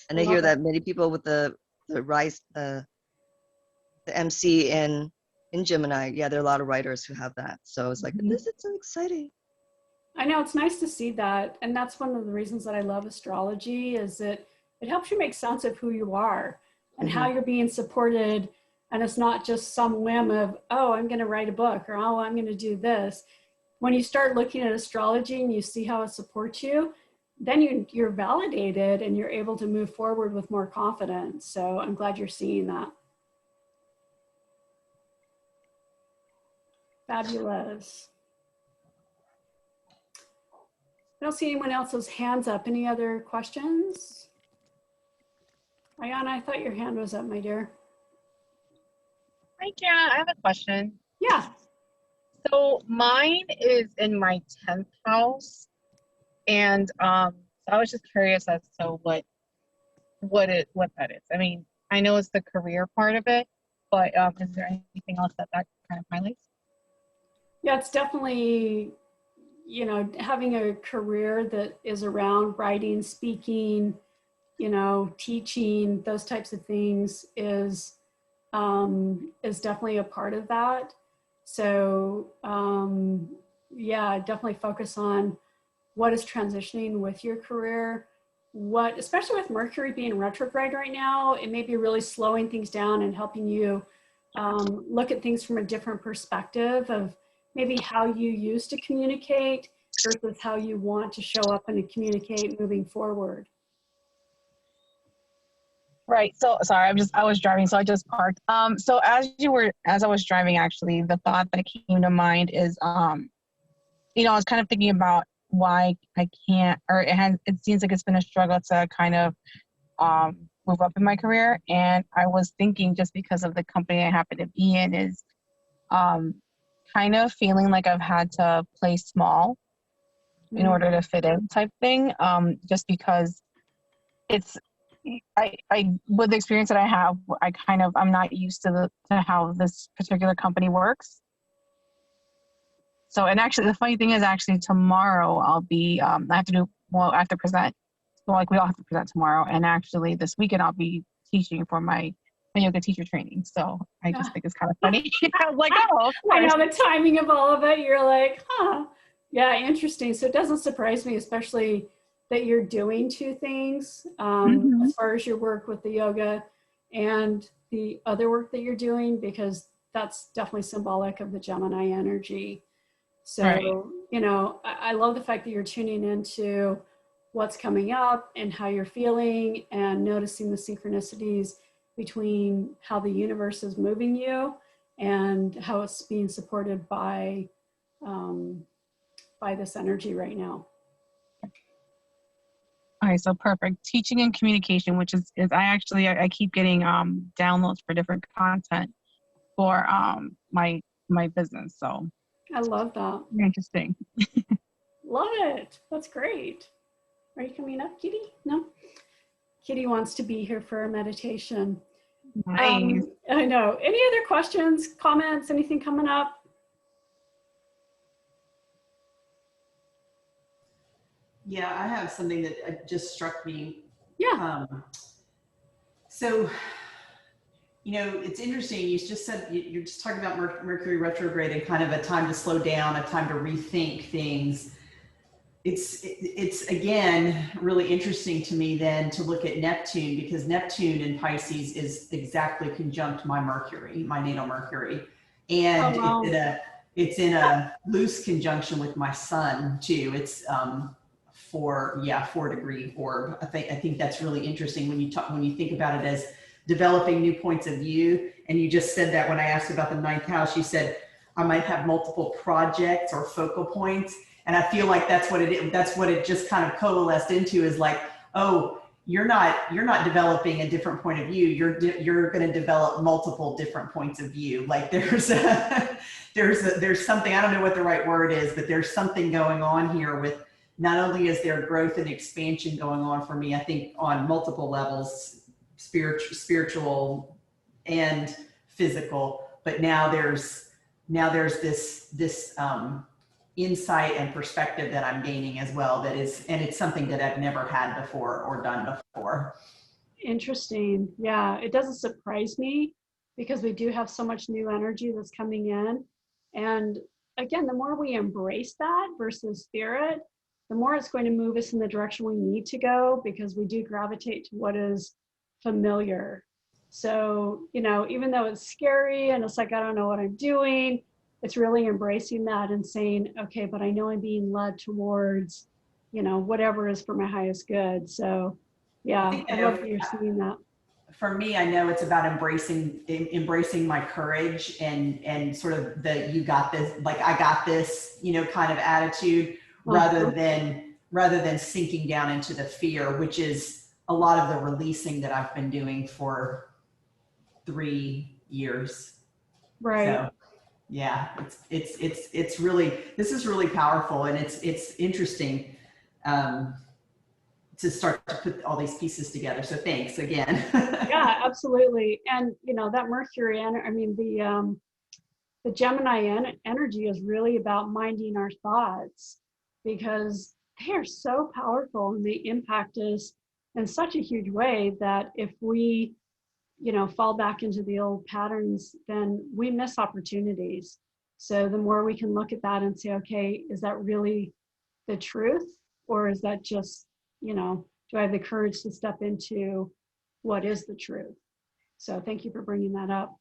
and I Love hear it. that many people with the rise, the MC in Gemini, yeah, there are a lot of writers who have that. So it's like, Mhm. this is so exciting. I know, it's nice to see that. And that's one of the reasons that I love astrology, is that it helps you make sense of who you are and how you're being supported. And it's not just some whim of, oh, I'm going to write a book, or, oh, I'm going to do this. When you start looking at astrology and you see how it supports you, then you're validated and you're able to move forward with more confidence. So I'm glad you're seeing that. Fabulous. I don't see anyone else's hands up. Any other questions? Ayana, I thought your hand was up, my dear. Hi, Jan. I have a question. Yeah. So mine is in my 10th house, and so I was just curious as to what that is. I mean, I know it's the career part of it, but is there anything else that kind of highlights? Yeah, it's definitely, having a career that is around writing, speaking, teaching, those types of things is definitely a part of that. So yeah, definitely focus on what is transitioning with your career. What, especially with Mercury being retrograde right now, it may be really slowing things down and helping you look at things from a different perspective of maybe how you used to communicate versus how you want to show up and communicate moving forward. Right. So sorry, I was driving, so I just parked. So as I was driving, actually, the thought that came to mind is, I was kind of thinking about why I can't, or it seems like it's been a struggle to kind of move up in my career. And I was thinking, just because of the company I happen to be in, is kind of feeling like I've had to play small in order to fit in, type thing. Just because it's, I with the experience that I have, I'm not used to how this particular company works. So, and actually, the funny thing is, actually, tomorrow I'll be, I have to present. So, like, we all have to present tomorrow. And actually, this weekend I'll be teaching for my yoga teacher training. So, I just think it's kind of funny. I was like, oh, of I course. know the timing of all of it. You're like, huh, yeah, interesting. So it doesn't surprise me, especially that you're doing two things as far as your work with the yoga and the other work that you're doing, because that's definitely symbolic of the Gemini energy. So, Right. you know, I love the fact that you're tuning into what's coming up and how you're feeling and noticing the synchronicities between how the universe is moving you and how it's being supported by this energy right now. All right, so perfect. Teaching and communication, which is I keep getting downloads for different content for my business. So I love that. interesting. Love it. That's great. Are you coming up, Kitty? No? Kitty wants to be here for a meditation. Nice. I know. Any other questions, comments, anything coming up? Yeah, I have something that just struck me. Yeah. So, you know, it's interesting. You just said, you're just talking about Mercury retrograde and kind of a time to slow down, a time to rethink things. It's again, really interesting to me then to look at Neptune, because Neptune in Pisces is exactly conjunct my Mercury, my natal Mercury. And Oh, wow. it's in a loose conjunction with my sun too. It's 4-degree orb. I think that's really interesting when you think about it as developing new points of view. And you just said that when I asked about the 9th house, you said I might have multiple projects or focal points. And I feel like that's what it just kind of coalesced into, is like, oh, you're not developing a different point of view. You're going to develop multiple different points of view. Like there's something, I don't know what the right word is, but there's something going on here with, not only is there growth and expansion going on for me, I think on multiple levels, spiritual and physical, but now there's this insight and perspective that I'm gaining as well, and it's something that I've never had before or done before. Interesting. Yeah, it doesn't surprise me because we do have so much new energy that's coming in. And again, the more we embrace that versus spirit, the more it's going to move us in the direction we need to go, because we do gravitate to what is familiar. So, you know, even though it's scary and it's like, I don't know what I'm doing, it's really embracing that and saying, okay, but I know I'm being led towards, you know, whatever is for my highest good. So yeah, I love that you're seeing that. For me, I know it's about embracing my courage and sort of you got this, like I got this, you know, kind of attitude, rather than sinking down into the fear, which is a lot of the releasing that I've been doing for 3 years. Right. So, yeah, it's really, this is really powerful, and it's interesting to start to put all these pieces together. So thanks again. Yeah, absolutely. And you know, that Mercury, I mean, the Gemini energy is really about minding our thoughts, because they are so powerful and they impact us in such a huge way that if we, you know, fall back into the old patterns, then we miss opportunities. So the more we can look at that and say, okay, is that really the truth? Or is that just, you know, do I have the courage to step into what is the truth? So thank you for bringing that up.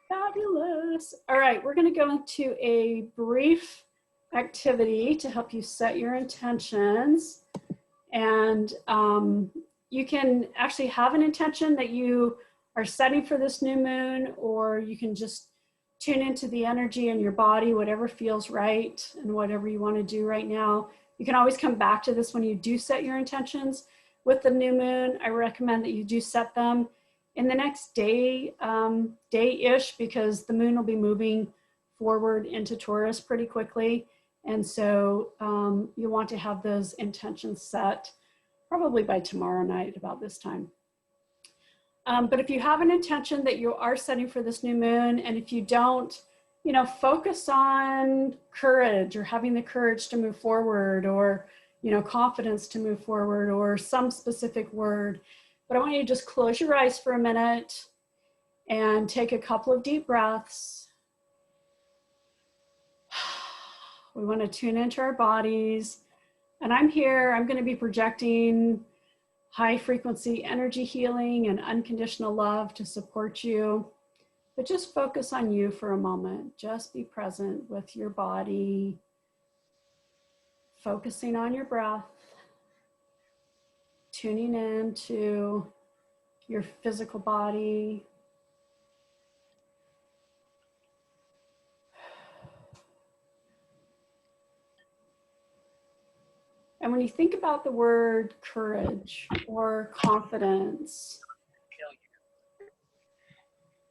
Fabulous. All right, we're going to go into a brief activity to help you set your intentions. And you can actually have an intention that you are setting for this new moon, or you can just tune into the energy in your body, whatever feels right and whatever you want to do right now. You can always come back to this when you do set your intentions. With the new moon, I recommend that you do set them in the next day, day-ish, because the moon will be moving forward into Taurus pretty quickly. And so you want to have those intentions set probably by tomorrow night about this time. But if you have an intention that you are setting for this new moon, and if you don't, you know, focus on courage or having the courage to move forward, or, you know, confidence to move forward, or some specific word. But I want you to just close your eyes for a minute and take a couple of deep breaths. We want to tune into our bodies. And I'm here, I'm going to be projecting high frequency energy healing and unconditional love to support you. But just focus on you for a moment. Just be present with your body, focusing on your breath, tuning in to your physical body. And when you think about the word courage or confidence,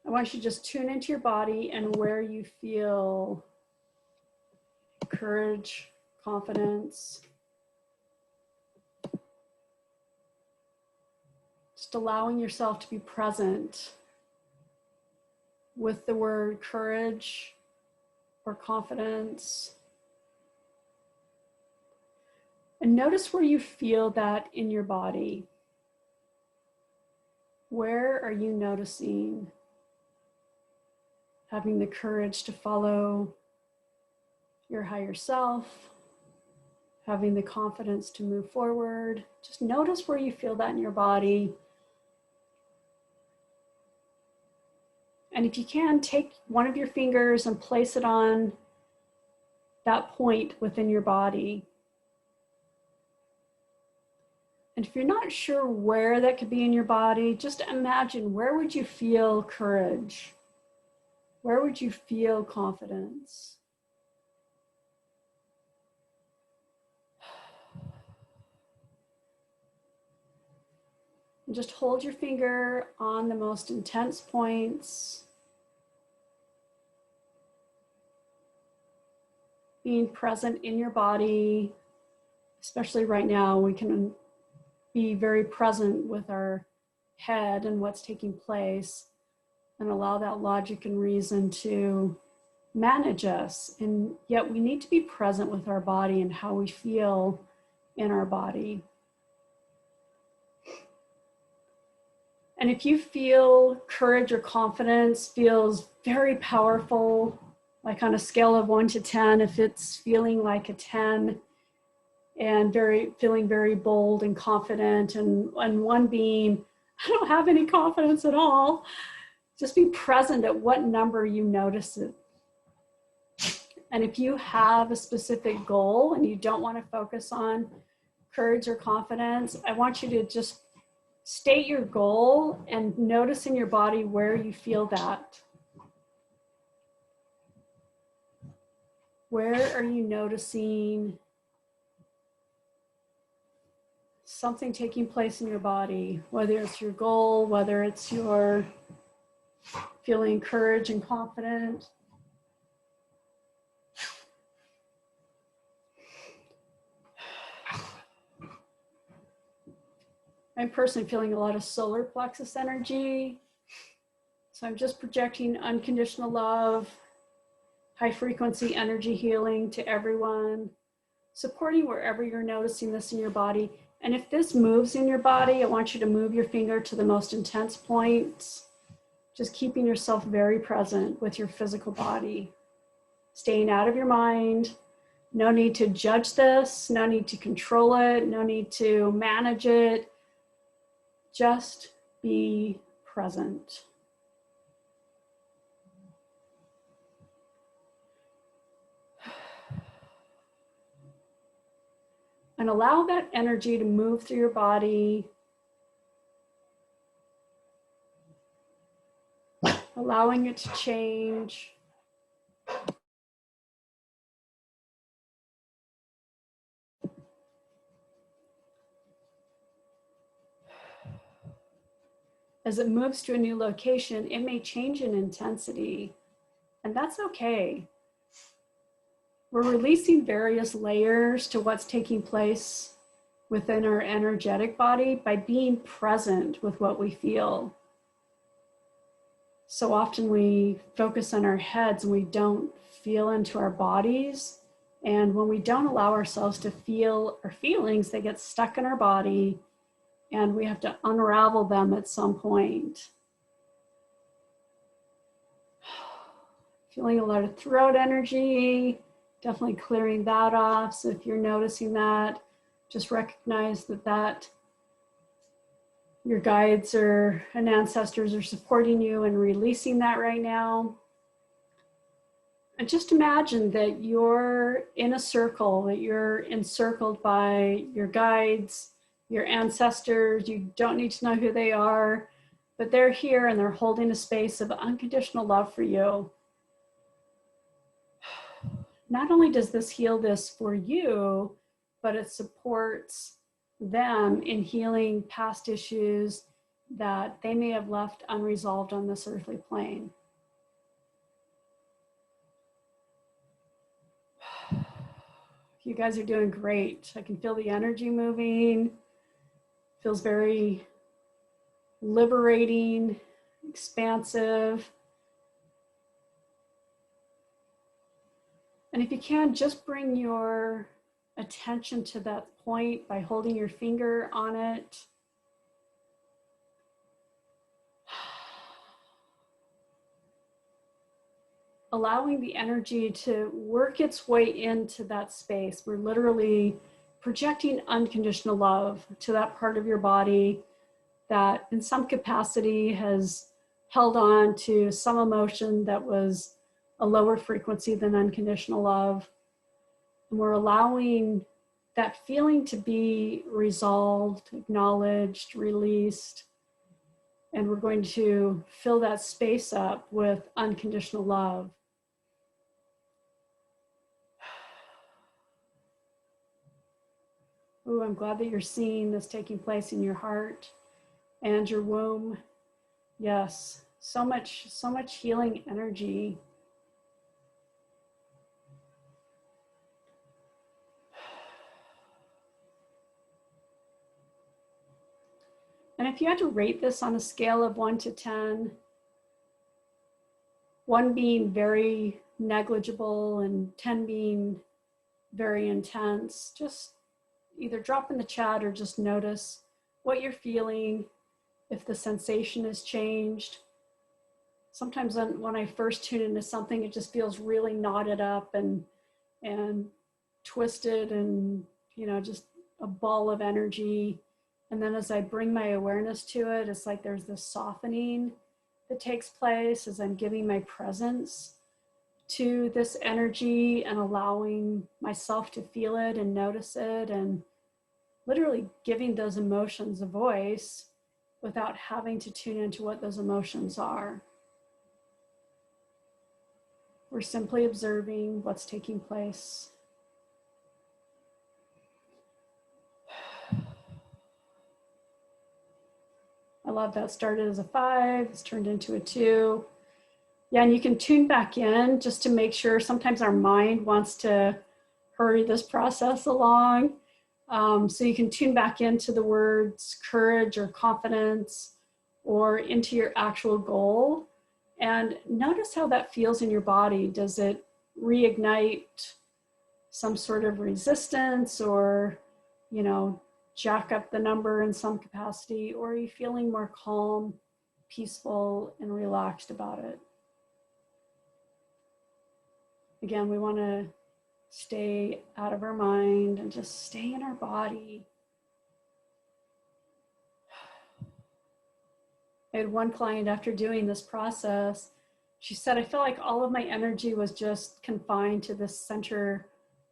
I want you to just tune into your body and where you feel courage, confidence. Just allowing yourself to be present with the word courage or confidence. And notice where you feel that in your body. Where are you noticing having the courage to follow your higher self, having the confidence to move forward? Just notice where you feel that in your body. And if you can, take one of your fingers and place it on that point within your body. And if you're not sure where that could be in your body, just imagine, where would you feel courage? Where would you feel confidence? And just hold your finger on the most intense points. Being present in your body, especially right now, we can be very present with our head and what's taking place, and allow that logic and reason to manage us. And yet we need to be present with our body and how we feel in our body. And if you feel courage or confidence feels very powerful, like on a scale of 1 to 10, if it's feeling like a 10, and feeling very bold and confident, and 1 being, I don't have any confidence at all, just be present at what number you notice it. And if you have a specific goal and you don't want to focus on courage or confidence, I want you to just state your goal and notice in your body where you feel that. Where are you noticing something taking place in your body, whether it's your goal, whether it's your feeling courage and confident? I'm personally feeling a lot of solar plexus energy. So I'm just projecting unconditional love, high frequency energy healing to everyone, supporting wherever you're noticing this in your body. And if this moves in your body, I want you to move your finger to the most intense points, just keeping yourself very present with your physical body, staying out of your mind. No need to judge this, no need to control it, no need to manage it. Just be present. And allow that energy to move through your body, allowing it to change, as it moves to a new location, it may change in intensity, and that's okay. We're releasing various layers to what's taking place within our energetic body by being present with what we feel. So often we focus on our heads and we don't feel into our bodies. And when we don't allow ourselves to feel our feelings, they get stuck in our body and we have to unravel them at some point. Feeling a lot of throat energy, definitely clearing that off. So if you're noticing that, just recognize that your guides and ancestors are supporting you and releasing that right now. And just imagine that you're in a circle, that you're encircled by your guides, your ancestors. You don't need to know who they are, but they're here and they're holding a space of unconditional love for you. Not only does this heal this for you, but it supports them in healing past issues that they may have left unresolved on this earthly plane. You guys are doing great. I can feel the energy moving. Feels very liberating, expansive. And if you can, just bring your attention to that point by holding your finger on it. Allowing the energy to work its way into that space. We're literally projecting unconditional love to that part of your body that in some capacity has held on to some emotion that was a lower frequency than unconditional love. And we're allowing that feeling to be resolved, acknowledged, released. And we're going to fill that space up with unconditional love. Ooh, I'm glad that you're seeing this taking place in your heart and your womb. Yes, so much healing energy. And if you had to rate this on a scale of 1 to 10, 1 being very negligible and 10 being very intense, just either drop in the chat or just notice what you're feeling, if the sensation has changed. Sometimes when I first tune into something, it just feels really knotted up and twisted and, you know, just a ball of energy. And then as I bring my awareness to it, it's like there's this softening that takes place as I'm giving my presence to this energy and allowing myself to feel it and notice it and literally giving those emotions a voice without having to tune into what those emotions are. We're simply observing what's taking place. I love that. Started as a 5, it's turned into a 2. Yeah, and you can tune back in just to make sure. Sometimes our mind wants to hurry this process along. So you can tune back into the words courage or confidence or into your actual goal and notice how that feels in your body. Does it reignite some sort of resistance or, you know, jack up the number in some capacity, or are you feeling more calm, peaceful, and relaxed about it? Again, we want to stay out of our mind and just stay in our body. I had one client after doing this process, she said, I feel like all of my energy was just confined to this center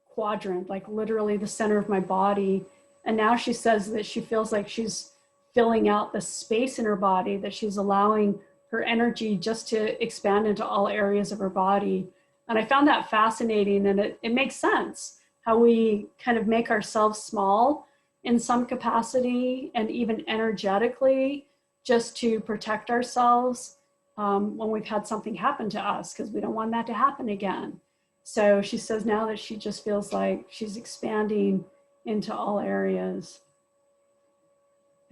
quadrant, like literally the center of my body. And now she says that she feels like she's filling out the space in her body, that she's allowing her energy just to expand into all areas of her body. And I found that fascinating, and it makes sense how we kind of make ourselves small in some capacity and even energetically just to protect ourselves when we've had something happen to us, because we don't want that to happen again. So she says now that she just feels like she's expanding into all areas.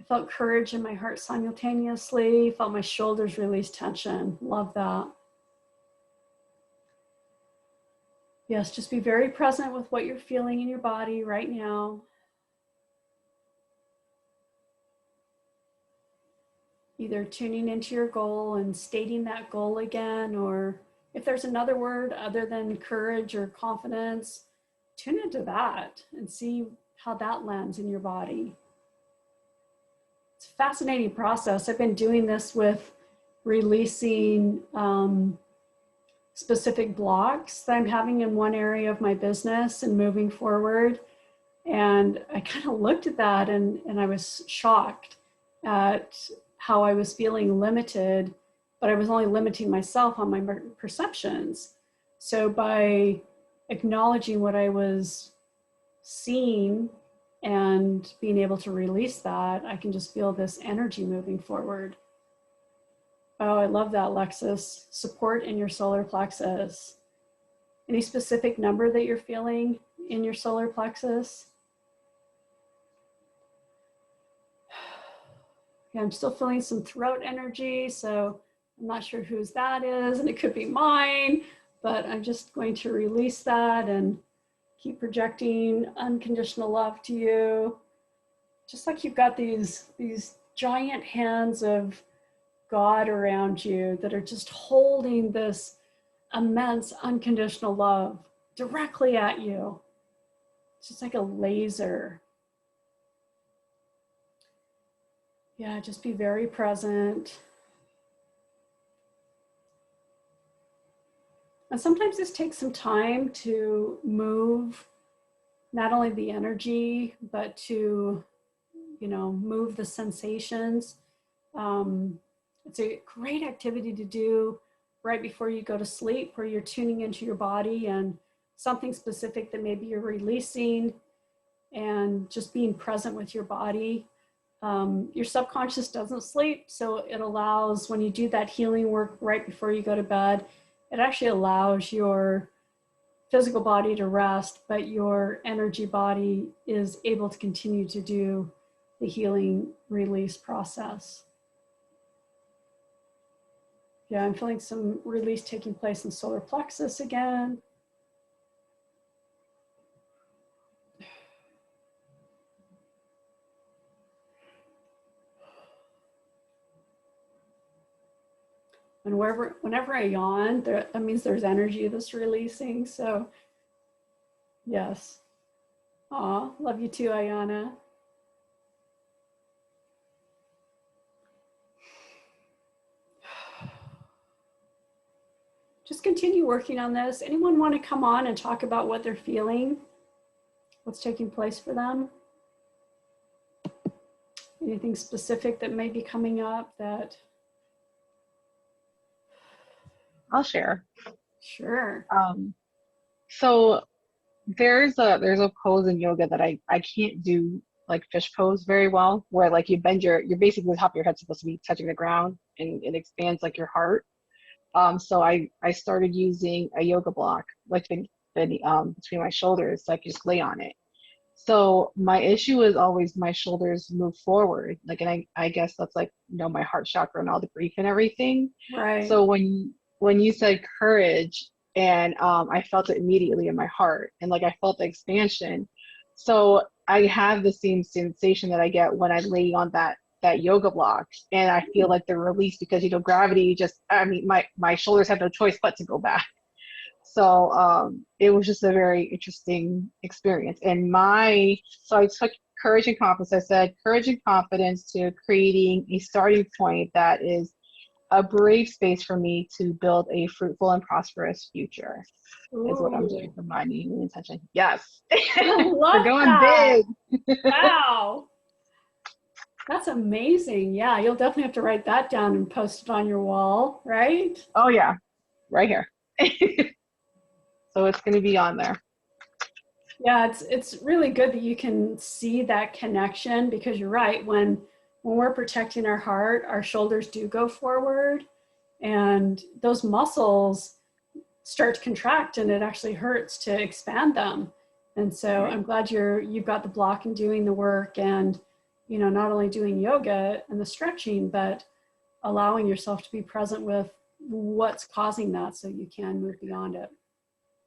I felt courage in my heart simultaneously, felt my shoulders release tension. Love that. Yes, just be very present with what you're feeling in your body right now. Either tuning into your goal and stating that goal again, or if there's another word other than courage or confidence, tune into that and see how that lands in your body. It's a fascinating process. I've been doing this with releasing specific blocks that I'm having in one area of my business and moving forward. And I kind of looked at that and I was shocked at how I was feeling limited, but I was only limiting myself on my perceptions. So by acknowledging what I was seeing and being able to release that, I can just feel this energy moving forward. Oh, I love that, Lexus. Support in your solar plexus. Any specific number that you're feeling in your solar plexus? Yeah, I'm still feeling some throat energy, so I'm not sure whose that is, and it could be mine, but I'm just going to release that and keep projecting unconditional love to you. Just like you've got these giant hands of God around you that are just holding this immense unconditional love directly at you. It's just like a laser. Yeah, just be very present. And sometimes this takes some time to move not only the energy, but to, move the sensations. It's a great activity to do right before you go to sleep, where you're tuning into your body and something specific that maybe you're releasing and just being present with your body. Your subconscious doesn't sleep, so it allows, when you do that healing work right before you go to bed, it actually allows your physical body to rest, but your energy body is able to continue to do the healing release process. Yeah, I'm feeling some release taking place in solar plexus again. And whenever I yawn, that means there's energy that's releasing. So, yes. Aw, love you too, Ayana. Just continue working on this. Anyone want to come on and talk about what they're feeling? What's taking place for them? Anything specific that may be coming up that... I'll share. Sure. So there's a pose in yoga that I can't do, like fish pose, very well, where like you bend you're basically the top of your head's supposed to be touching the ground and it expands like your heart. So I started using a yoga block like between my shoulders, so I could just lay on it. So my issue is always my shoulders move forward, like, and I guess that's like, my heart chakra and all the grief and everything. Right. So when you said courage, and I felt it immediately in my heart, and like I felt the expansion. So I have the same sensation that I get when I lay on that yoga block, and I feel like the release, because gravity my shoulders have no choice but to go back. So it was just a very interesting experience. And so I took courage and confidence. I said courage and confidence to creating a starting point that is a brave space for me to build a fruitful and prosperous future. Ooh. Is what I'm doing for my new intention. Yes. I love We're going that. big. Wow. That's amazing. Yeah, you'll definitely have to write that down and post it on your wall, right? Oh yeah, right here. So it's going to be on there. Yeah, it's really good that you can see that connection, because you're right. When when we're protecting our heart, our shoulders do go forward, and those muscles start to contract, and it actually hurts to expand them. And so I'm glad you've got the block in doing the work, and not only doing yoga and the stretching, but allowing yourself to be present with what's causing that so you can move beyond it.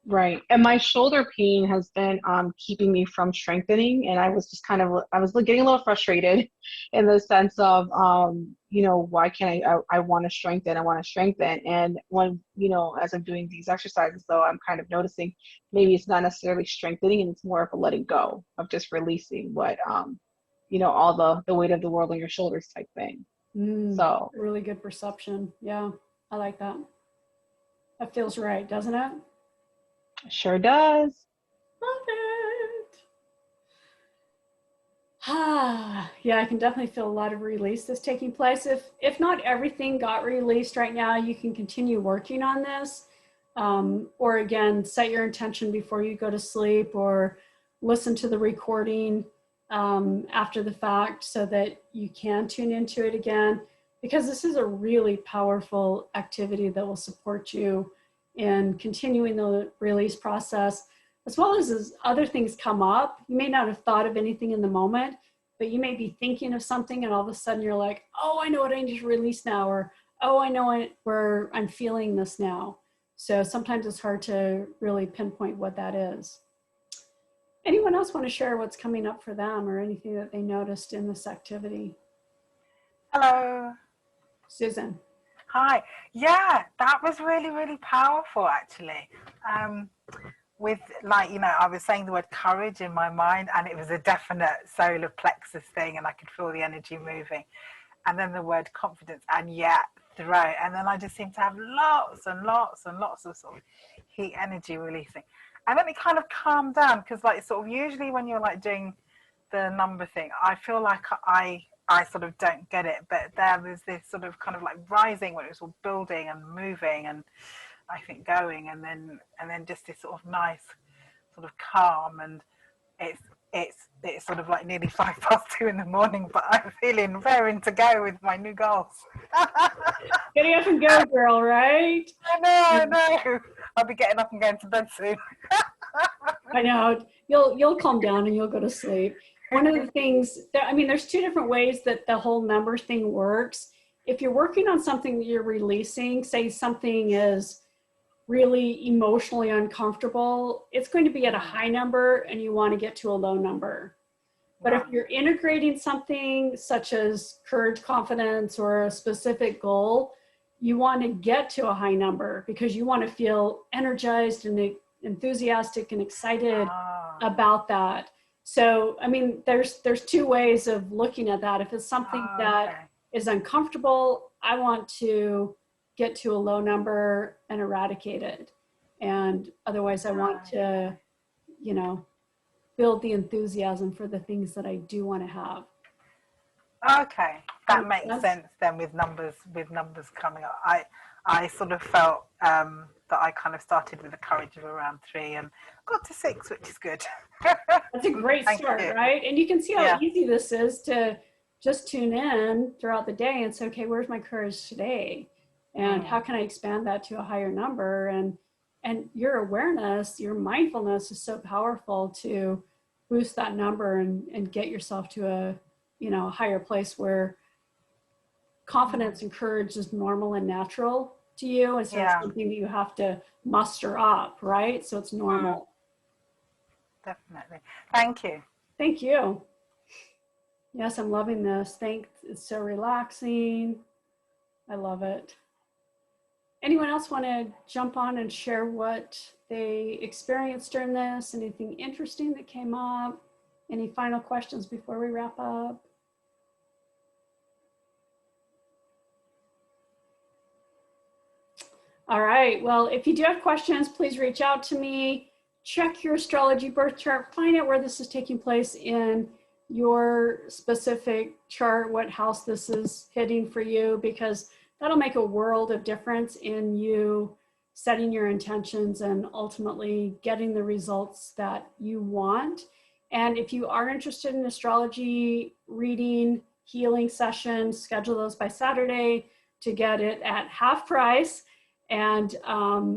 Right. And my shoulder pain has been keeping me from strengthening. And I was just I was getting a little frustrated in the sense of, why can't I want to strengthen. And when, as I'm doing these exercises, though, I'm kind of noticing maybe it's not necessarily strengthening, and it's more of a letting go of just releasing what, all the weight of the world on your shoulders type thing. So really good perception. Yeah, I like that. That feels right, doesn't it? Sure does. Love it. Yeah, I can definitely feel a lot of release that's taking place. If not everything got released right now, you can continue working on this. Or again, set your intention before you go to sleep, or listen to the recording after the fact so that you can tune into it again, because this is a really powerful activity that will support you in continuing the release process, as well as other things come up. You may not have thought of anything in the moment, but you may be thinking of something, and all of a sudden you're like, oh, I know what I need to release now, or oh, I know where I'm feeling this now. So sometimes it's hard to really pinpoint what that is. Anyone else want to share what's coming up for them, or anything that they noticed in this activity? Hello. Susan. Hi. Yeah, that was really, really powerful, actually. With I was saying the word courage in my mind, and it was a definite solar plexus thing, and I could feel the energy moving. And then the word confidence, and throw. And then I just seemed to have lots and lots and lots of sort of heat energy releasing. And then it kind of calmed down, because usually when you're doing the number thing, I feel like I sort of don't get it, but there was this sort of kind of rising when it was all building and moving, and I think going, and then just this sort of nice sort of calm, and it's sort of nearly 2:05 in the morning, but I'm feeling raring to go with my new goals. Getting up and go, girl, right? I know. I'll be getting up and going to bed soon. I know. You'll calm down and you'll go to sleep. One of the things there's two different ways that the whole number thing works. If you're working on something that you're releasing, say something is really emotionally uncomfortable, it's going to be at a high number and you want to get to a low number. But if you're integrating something such as courage, confidence, or a specific goal, you want to get to a high number because you want to feel energized and enthusiastic and excited about that. So, there's two ways of looking at that. If it's something that is uncomfortable, I want to get to a low number and eradicate it. And otherwise I want to, build the enthusiasm for the things that I do want to have. Okay, that makes sense then with numbers coming up. I sort of felt that I kind of started with the courage of around 3 and got to 6, which is good. That's a great start, right? And you can see how easy this is to just tune in throughout the day and say, okay, where's my courage today? And how can I expand that to a higher number? And your awareness, your mindfulness is so powerful to boost that number and get yourself to a higher place where confidence and courage is normal and natural to you. And so it's something that you have to muster up, right? So it's normal. Definitely. Thank you. Thank you. Yes, I'm loving this. It's so relaxing. I love it. Anyone else want to jump on and share what they experienced during this? Anything interesting that came up? Any final questions before we wrap up? All right. Well, if you do have questions, please reach out to me. Check your astrology birth chart. Find out where this is taking place in your specific chart, what house this is hitting for you, because that'll make a world of difference in you setting your intentions and ultimately getting the results that you want. And if you are interested in astrology reading healing sessions. Schedule those by Saturday to get it at half price. And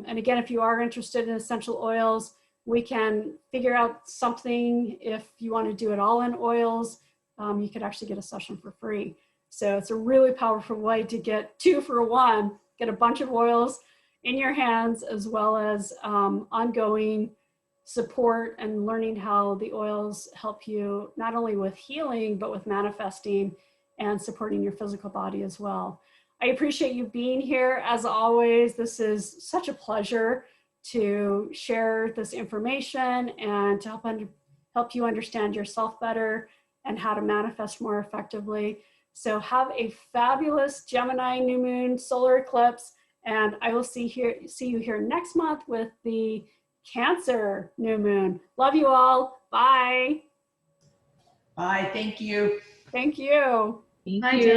again, if you are interested in essential oils, we can figure out something. If you want to do it all in oils, you could actually get a session for free. So it's a really powerful way to get 2 for 1, get a bunch of oils in your hands, as well as ongoing support and learning how the oils help you not only with healing, but with manifesting and supporting your physical body as well. I appreciate you being here. As always, this is such a pleasure to share this information and to help you understand yourself better and how to manifest more effectively. So have a fabulous Gemini new moon solar eclipse, and I will see you here next month with the Cancer new moon. Love you all. Bye. Bye. Thank you. Thank you. Thank Hi, you.